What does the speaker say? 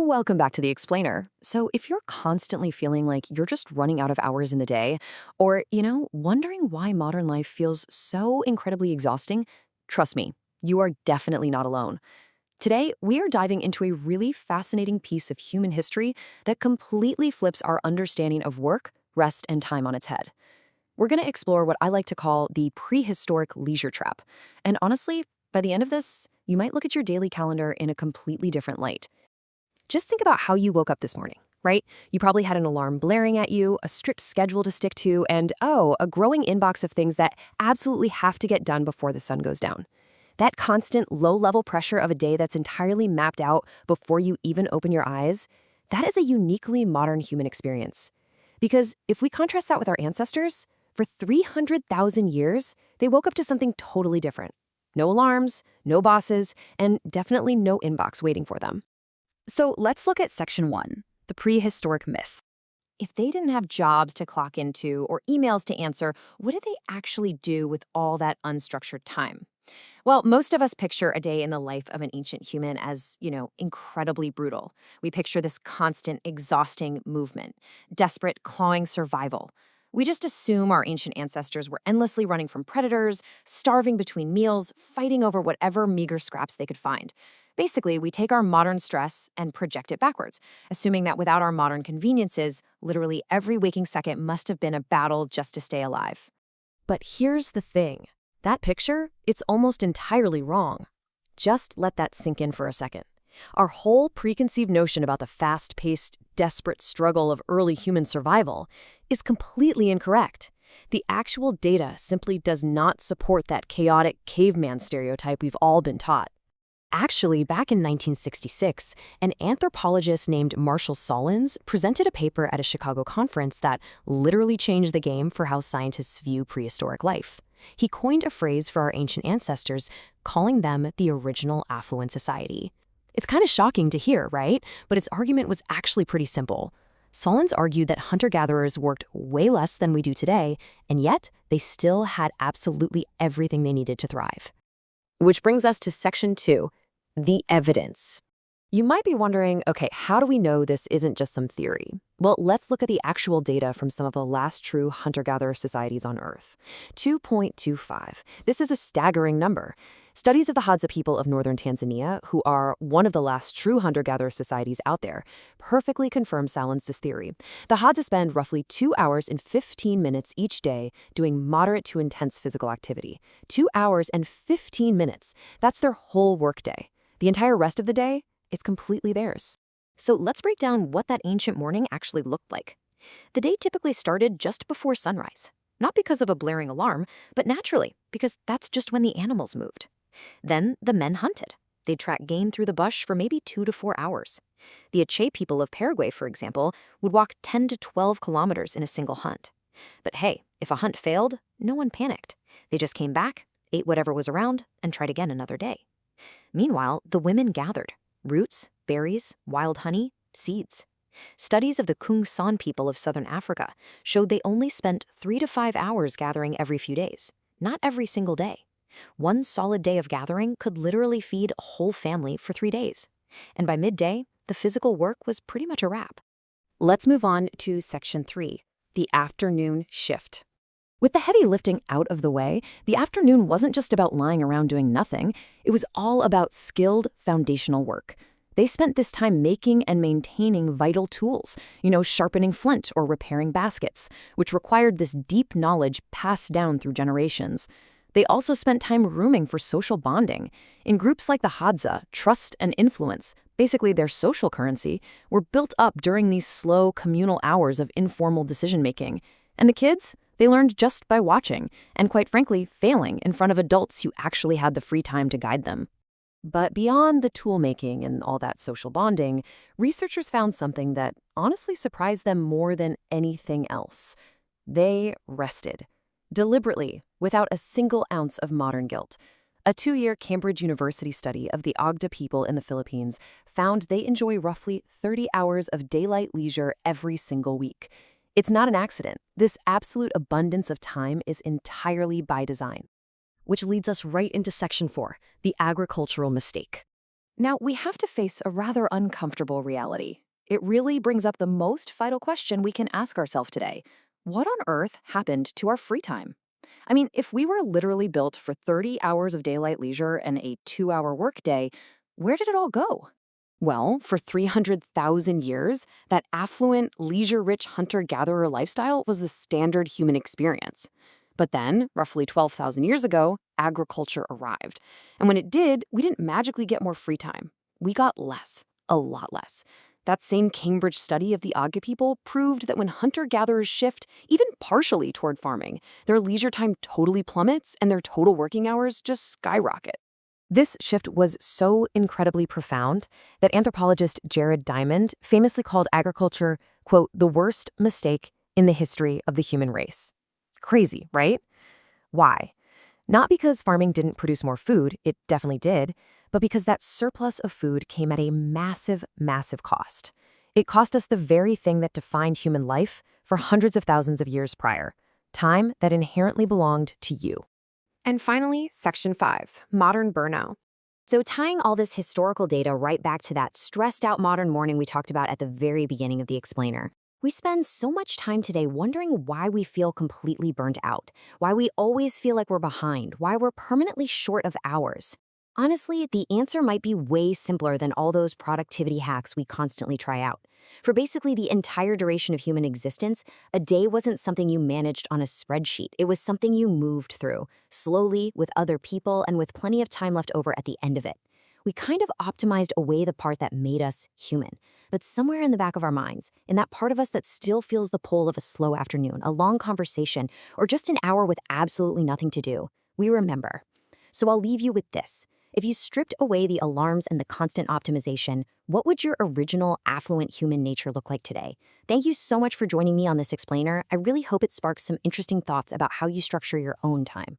Welcome back to the Explainer. So, if you're constantly feeling like you're just running out of hours in the day, or, wondering why modern life feels so incredibly exhausting, trust me, you are definitely not alone. Today, we are diving into a really fascinating piece of human history that completely flips our understanding of work, rest, and time on its head. We're going to explore what I like to call the prehistoric leisure trap. And honestly, by the end of this, you might look at your daily calendar in a completely different light. Just think about how you woke up this morning, right? You probably had an alarm blaring at you, a strict schedule to stick to, and a growing inbox of things that absolutely have to get done before the sun goes down. That constant low-level pressure of a day that's entirely mapped out before you even open your eyes, that is a uniquely modern human experience. Because if we contrast that with our ancestors, for 300,000 years, they woke up to something totally different. No alarms, no bosses, and definitely no inbox waiting for them. So let's look at Section 1, the prehistoric myths. If they didn't have jobs to clock into or emails to answer, what did they actually do with all that unstructured time? Well, most of us picture a day in the life of an ancient human as, incredibly brutal. We picture this constant, exhausting movement, desperate, clawing survival. We just assume our ancient ancestors were endlessly running from predators, starving between meals, fighting over whatever meager scraps they could find. Basically, we take our modern stress and project it backwards, assuming that without our modern conveniences, literally every waking second must have been a battle just to stay alive. But here's the thing. That picture, it's almost entirely wrong. Just let that sink in for a second. Our whole preconceived notion about the fast-paced, desperate struggle of early human survival is completely incorrect. The actual data simply does not support that chaotic caveman stereotype we've all been taught. Actually, back in 1966, an anthropologist named Marshall Sahlins presented a paper at a Chicago conference that literally changed the game for how scientists view prehistoric life. He coined a phrase for our ancient ancestors, calling them the original affluent society. It's kind of shocking to hear, right? But its argument was actually pretty simple. Sahlins argued that hunter-gatherers worked way less than we do today, and yet they still had absolutely everything they needed to thrive. Which brings us to Section 2, the evidence. You might be wondering, okay, how do we know this isn't just some theory? Well, let's look at the actual data from some of the last true hunter-gatherer societies on Earth. 2.25. This is a staggering number. Studies of the Hadza people of northern Tanzania, who are one of the last true hunter-gatherer societies out there, perfectly confirm Sahlins' theory. The Hadza spend roughly 2 hours and 15 minutes each day doing moderate to intense physical activity. 2 hours and 15 minutes. That's their whole workday. The entire rest of the day, it's completely theirs. So let's break down what that ancient morning actually looked like. The day typically started just before sunrise, not because of a blaring alarm, but naturally, because that's just when the animals moved. Then the men hunted. They'd track game through the bush for maybe 2 to 4 hours. The Ache people of Paraguay, for example, would walk 10 to 12 kilometers in a single hunt. But hey, if a hunt failed, no one panicked. They just came back, ate whatever was around, and tried again another day. Meanwhile, the women gathered roots, berries, wild honey, seeds. Studies of the Kung San people of southern Africa showed they only spent 3 to 5 hours gathering every few days, not every single day. One solid day of gathering could literally feed a whole family for 3 days. And by midday, the physical work was pretty much a wrap. Let's move on to Section 3, the afternoon shift. With the heavy lifting out of the way, the afternoon wasn't just about lying around doing nothing. It was all about skilled foundational work. They spent this time making and maintaining vital tools, sharpening flint or repairing baskets, which required this deep knowledge passed down through generations. They also spent time grooming for social bonding. In groups like the Hadza, trust and influence, basically their social currency, were built up during these slow communal hours of informal decision-making. And the kids? They learned just by watching, and quite frankly, failing in front of adults who actually had the free time to guide them. But beyond the tool-making and all that social bonding, researchers found something that honestly surprised them more than anything else. They rested. Deliberately, without a single ounce of modern guilt. A 2-year Cambridge University study of the Agda people in the Philippines found they enjoy roughly 30 hours of daylight leisure every single week. It's not an accident. This absolute abundance of time is entirely by design. Which leads us right into Section 4, the agricultural mistake. Now, we have to face a rather uncomfortable reality. It really brings up the most vital question we can ask ourselves today. What on earth happened to our free time? I mean, if we were literally built for 30 hours of daylight leisure and a 2-hour workday, where did it all go? Well, for 300,000 years, that affluent, leisure-rich hunter-gatherer lifestyle was the standard human experience. But then, roughly 12,000 years ago, agriculture arrived. And when it did, we didn't magically get more free time. We got less, a lot less. That same Cambridge study of the Aga people proved that when hunter-gatherers shift, even partially toward farming, their leisure time totally plummets and their total working hours just skyrocket. This shift was so incredibly profound that anthropologist Jared Diamond famously called agriculture, quote, the worst mistake in the history of the human race. Crazy, right? Why? Not because farming didn't produce more food, it definitely did, but because that surplus of food came at a massive, massive cost. It cost us the very thing that defined human life for hundreds of thousands of years prior, time that inherently belonged to you. And finally, Section 5, Modern Burnout. So tying all this historical data right back to that stressed-out modern morning we talked about at the very beginning of the explainer, we spend so much time today wondering why we feel completely burnt out, why we always feel like we're behind, why we're permanently short of hours. Honestly, the answer might be way simpler than all those productivity hacks we constantly try out. For basically the entire duration of human existence, a day wasn't something you managed on a spreadsheet. It was something you moved through, slowly, with other people, and with plenty of time left over at the end of it. We kind of optimized away the part that made us human. But somewhere in the back of our minds, in that part of us that still feels the pull of a slow afternoon, a long conversation, or just an hour with absolutely nothing to do, we remember. So I'll leave you with this. If you stripped away the alarms and the constant optimization, what would your original affluent human nature look like today? Thank you so much for joining me on this explainer. I really hope it sparks some interesting thoughts about how you structure your own time.